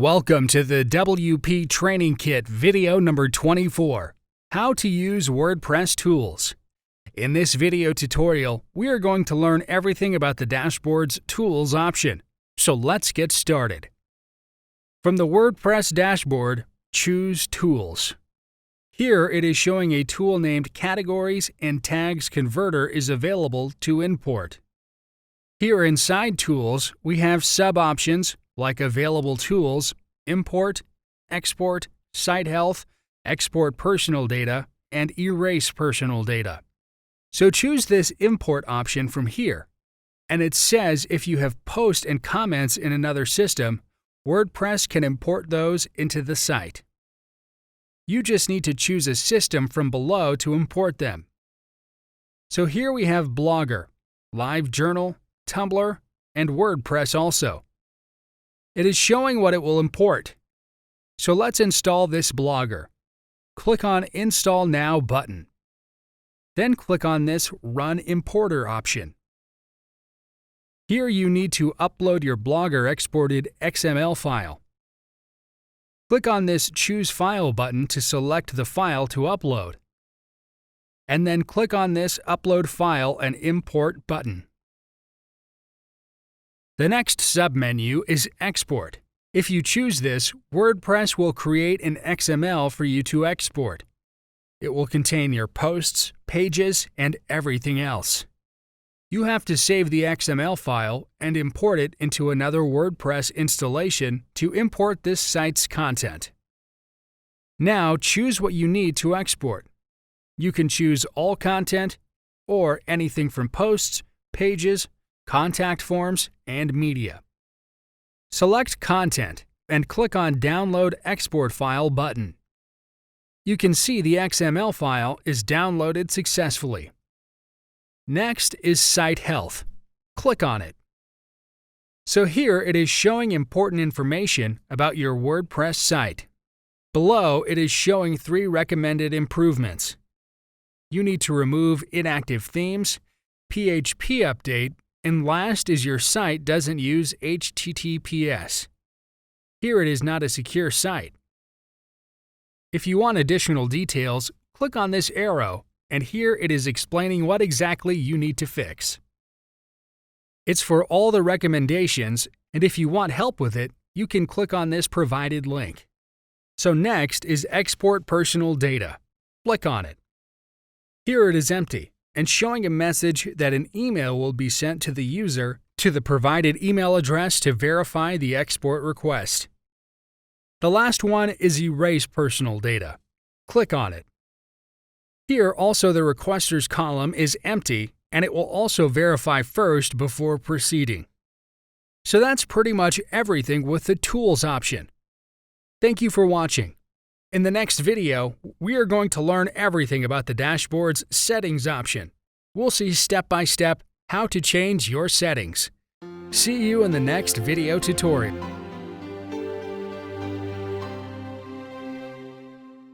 Welcome to the WP Training Kit video number 24, How to Use WordPress Tools. In this video tutorial, we are going to learn everything about the dashboard's Tools option. So let's get started. From the WordPress Dashboard, choose Tools. Here it is showing a tool named Categories and Tags Converter is available to import. Here inside Tools, we have sub-options like Available Tools, Import, Export, Site Health, Export Personal Data, and Erase Personal Data. So choose this Import option from here. And it says if you have posts and comments in another system, WordPress can import those into the site. You just need to choose a system from below to import them. So here we have Blogger, LiveJournal, Tumblr, and WordPress also. It is showing what it will import. So let's install this Blogger. Click on Install Now button. Then click on this Run Importer option. Here you need to upload your Blogger exported XML file. Click on this Choose File button to select the file to upload. And then click on this Upload File and Import button. The next submenu is Export. If you choose this, WordPress will create an XML for you to export. It will contain your posts, pages, and everything else. You have to save the XML file and import it into another WordPress installation to import this site's content. Now choose what you need to export. You can choose all content or anything from posts, pages, contact forms, and media. Select Content and click on Download Export File button. You can see the XML file is downloaded successfully. Next is Site Health. Click on it. So here it is showing important information about your WordPress site. Below it is showing 3 recommended improvements. You need to remove inactive themes, PHP update, and last is your site doesn't use HTTPS. Here it is not a secure site. If you want additional details, click on this arrow, and here it is explaining what exactly you need to fix. It's for all the recommendations, and if you want help with it, you can click on this provided link. So next is Export Personal Data. Click on it. Here it is empty and showing a message that an email will be sent to the user to the provided email address to verify the export request. The last one is Erase Personal Data. Click on it. Here also the requesters column is empty and it will also verify first before proceeding. So that's pretty much everything with the Tools option. Thank you for watching. In the next video, we are going to learn everything about the dashboard's Settings option. We'll see step by step how to change your settings. See you in the next video tutorial.